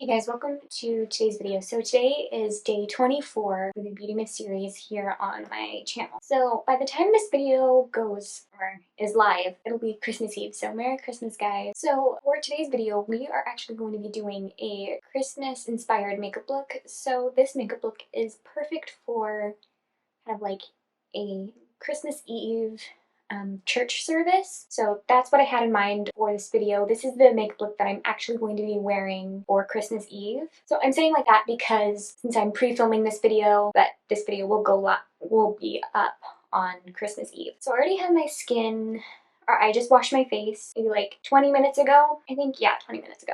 Hey guys, welcome to today's video. So today is day 24 for the Beautymas series here on my channel. So by the time this video goes or is live, it'll be Christmas Eve. So Merry Christmas, guys. So for today's video, we are actually going to be doing a Christmas inspired makeup look. So this makeup look is perfect for kind of like a Christmas Eve church service. So that's what I had in mind for this video. This is the makeup look that I'm actually going to be wearing for Christmas Eve. So I'm saying like that because since I'm pre-filming this video, that this video will be up on Christmas Eve. So I already have my skin, or I just washed my face maybe like 20 minutes ago. I think, yeah, 20 minutes ago.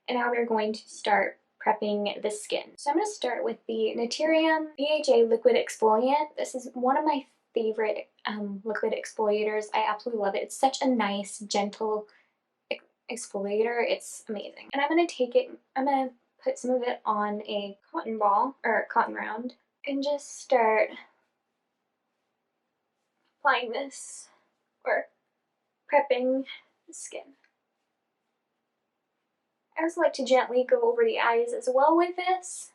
And now we're going to start prepping the skin. So I'm going to start with the Naturium BHA Liquid Exfoliant. This is one of my favorite liquid exfoliators. I absolutely love it. It's such a nice, gentle exfoliator. It's amazing. And I'm going to put some of it on a cotton ball, or cotton round, and just start applying this, or prepping the skin. I also like to gently go over the eyes as well with this,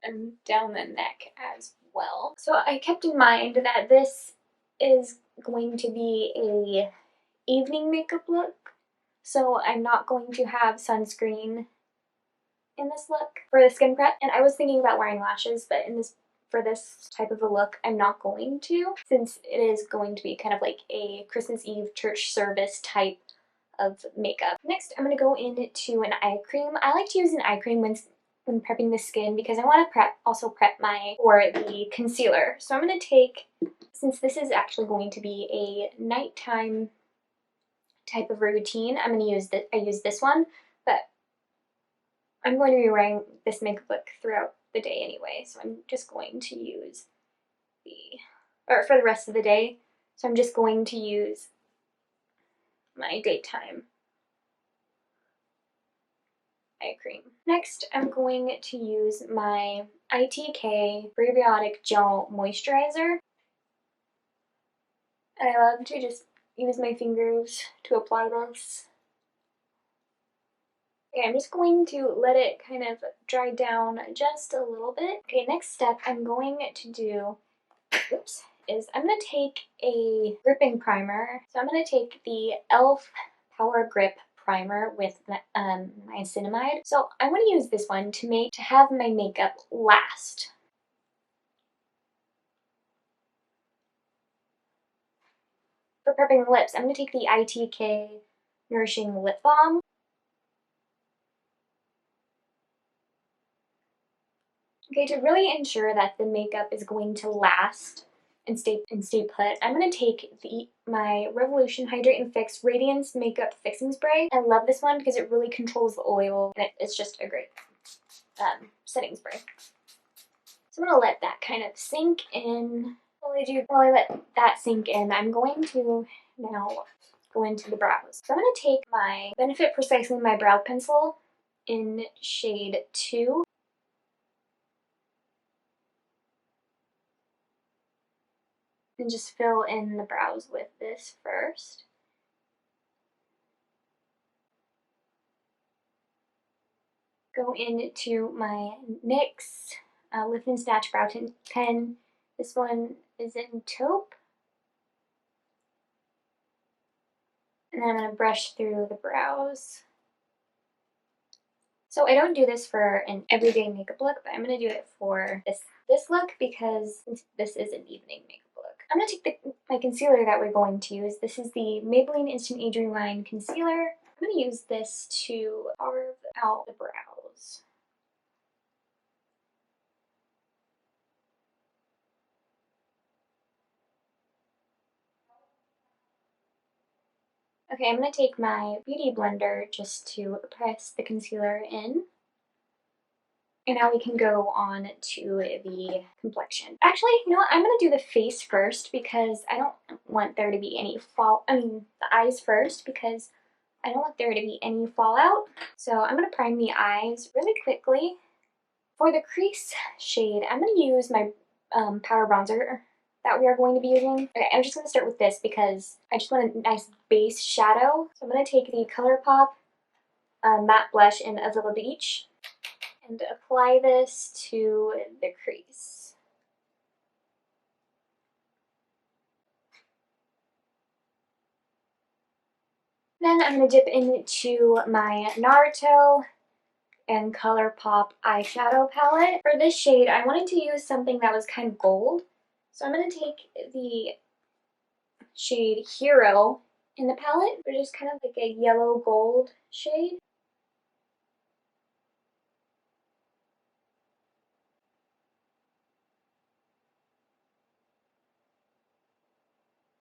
and down the neck as well. So I kept in mind that this is going to be a evening makeup look, so I'm not going to have sunscreen in this look for the skin prep. And I was thinking about wearing lashes, but for this type of a look, I'm not going to, since it is going to be kind of like a Christmas Eve church service type of makeup. Next, I'm going to go into an eye cream. I like to use an eye cream when prepping the skin because I want to also prep for the concealer. So I'm going to take, since this is actually going to be a nighttime type of routine, I'm going to use I use this one, but I'm going to be wearing this makeup look throughout the day anyway, so I'm just going to use for the rest of the day, so I'm just going to use my daytime eye cream. Next, I'm going to use my ITK Prebiotic Gel Moisturizer. And I love to just use my fingers to apply this. Okay, I'm just going to let it kind of dry down just a little bit. Okay, next step I'm going to do, is I'm going to take a gripping primer. So I'm going to take the e.l.f. Power Grip primer with niacinamide. So I want to use this one to have my makeup last. For prepping the lips, I'm going to take the ITK Nourishing Lip Balm. Okay, to really ensure that the makeup is going to last and stay put, I'm going to take my Revolution Hydrate and Fix Radiance Makeup Fixing Spray. I love this one because it really controls the oil, and it's just a great setting spray. So I'm going to let that kind of sink in. While I let that sink in, I'm going to now go into the brows. So I'm going to take my Benefit Precisely My Brow Pencil in shade 2. And just fill in the brows with this first. Go into my NYX Lift and Snatch Brow Pen. This one is in taupe. And then I'm going to brush through the brows. So I don't do this for an everyday makeup look, but I'm going to do it for this look because this is an evening makeup look. I'm going to take my concealer that we're going to use. This is the Maybelline Instant Age Rewind Concealer. I'm going to use this to carve out the brows. Okay, I'm going to take my Beauty Blender just to press the concealer in. And now we can go on to the complexion. Actually, you know what? I'm going to do the face first because I don't want there to be any the eyes first because I don't want there to be any fallout. So I'm going to prime the eyes really quickly. For the crease shade, I'm going to use my powder bronzer that we are going to be using. Okay, I'm just going to start with this because I just want a nice base shadow. So I'm going to take the ColourPop matte blush in Avila Beach and apply this to the crease. Then I'm going to dip into my Naruto and ColourPop eyeshadow palette. For this shade, I wanted to use something that was kind of gold. So I'm going to take the shade Hero in the palette, which is kind of like a yellow gold shade.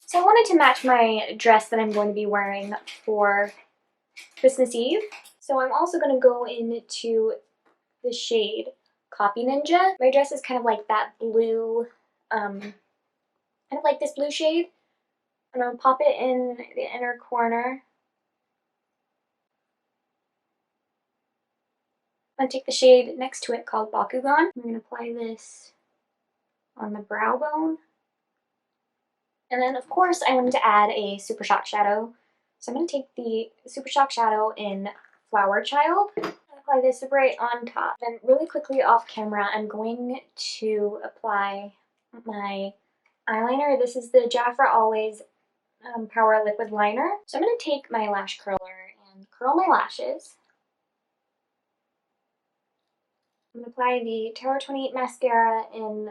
So I wanted to match my dress that I'm going to be wearing for Christmas Eve. So I'm also going to go into the shade Copy Ninja. My dress is kind of like that blue, kind of like this blue shade. I'm going to pop it in the inner corner. I'm going to take the shade next to it called Bakugan. I'm going to apply this on the brow bone. And then, of course, I wanted to add a Super Shock shadow. So I'm going to take the Super Shock shadow in Flower Child. Apply this right on top. Then really quickly off camera, I'm going to apply my eyeliner. This is the Jafra Always Power Liquid Liner. So I'm going to take my lash curler and curl my lashes. I'm going to apply the Tower 28 mascara in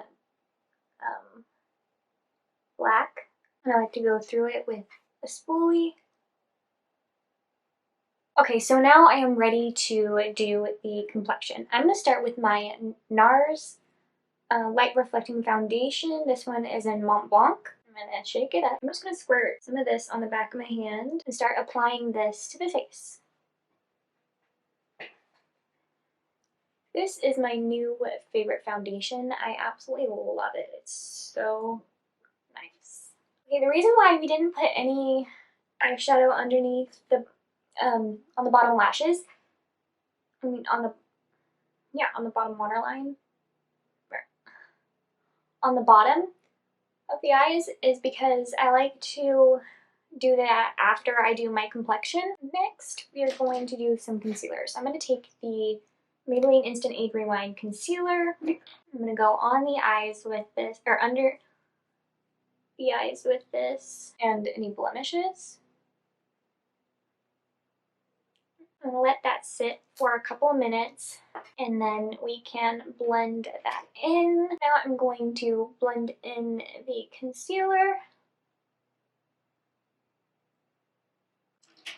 black. And I like to go through it with a spoolie. Okay, so now I am ready to do the complexion. I'm going to start with my NARS Light Reflecting Foundation. This one is in Mont Blanc. I'm going to shake it up. I'm just going to squirt some of this on the back of my hand and start applying this to the face. This is my new favorite foundation. I absolutely love it. It's so nice. Okay, the reason why we didn't put any eyeshadow underneath the on the bottom lashes, I mean on the bottom waterline, on the bottom of the eyes, is because I like to do that after I do my complexion. Next, we are going to do some concealer. So I'm going to take the Maybelline Instant Age Rewind Concealer. I'm going to go on the eyes with this, or under the eyes with this, and any blemishes. I'm going to let that sit for a couple of minutes, and then we can blend that in. Now I'm going to blend in the concealer.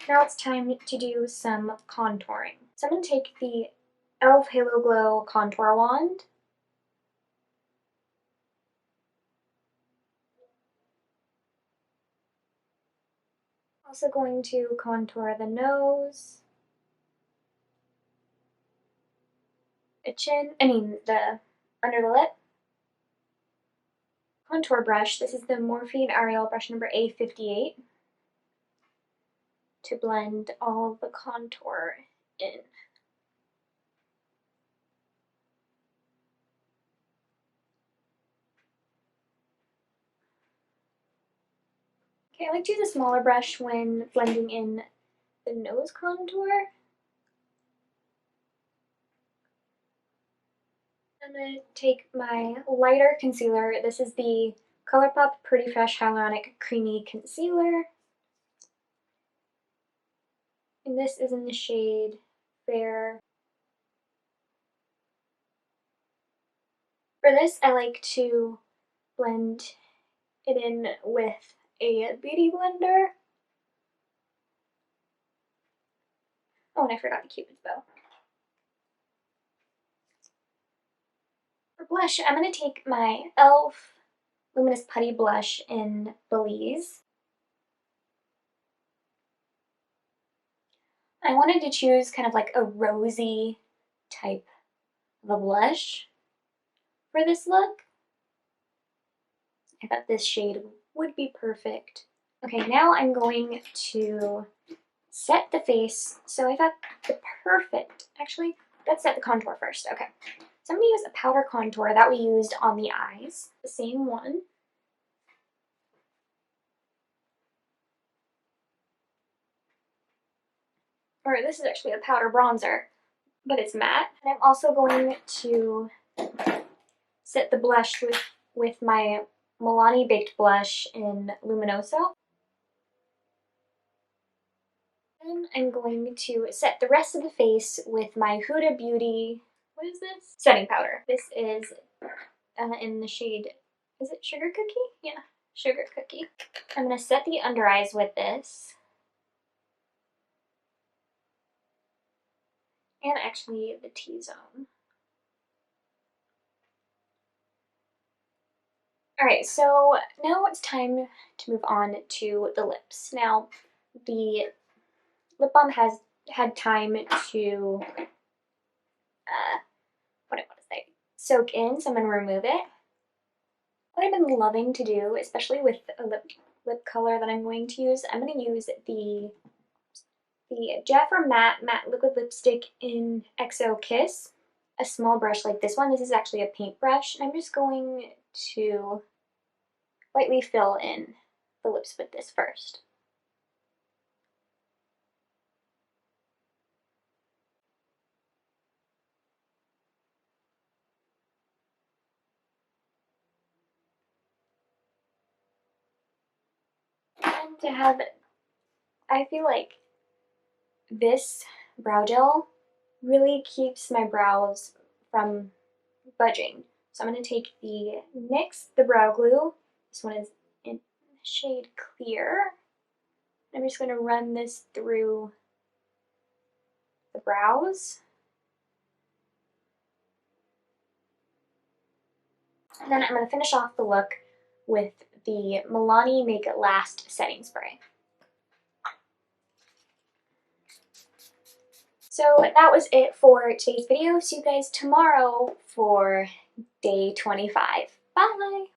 Now it's time to do some contouring. So I'm going to take the e.l.f. Halo Glow Contour Wand. Also going to contour the nose, the chin, the under the lip. Contour brush, this is the Morphe Ariel brush number A58, to blend all of the contour in. Okay, I like to use a smaller brush when blending in the nose contour. I'm going to take my lighter concealer. This is the ColourPop Pretty Fresh Hyaluronic Creamy Concealer. And this is in the shade Fair. For this, I like to blend it in with a beauty blender. Oh, and I forgot the Cupid's bow. For blush, I'm going to take my e.l.f. Luminous Putty Blush in Belize. I wanted to choose kind of like a rosy type of a blush for this look. I thought this shade would be perfect. Okay, now I'm going to set the face. So I thought actually, let's set the contour first. Okay, so I'm going to use a powder contour that we used on the eyes, the same one. or this is actually a powder bronzer, but it's matte. And I'm also going to set the blush with my Milani Baked Blush in Luminoso. Then I'm going to set the rest of the face with my Huda Beauty, what is this? Setting powder. This is in the shade, is it Sugar Cookie? Yeah, Sugar Cookie. I'm going to set the under eyes with this. And actually the T-zone. Alright, so now it's time to move on to the lips. Now, the lip balm has had time to, what do I want to say, soak in, so I'm going to remove it. What I've been loving to do, especially with a lip color that I'm going to use, I'm going to use the Jafra Matte Liquid Lipstick in XO Kiss. A small brush like this one. This is actually a paintbrush, and I'm just going to lightly fill in the lips with this first. And to have, I feel like this brow gel really keeps my brows from budging. So I'm going to take the NYX, the brow glue. This one is in shade Clear. I'm just going to run this through the brows. And then I'm going to finish off the look with the Milani Make It Last setting spray. So that was it for today's video. See you guys tomorrow for day 25. Bye!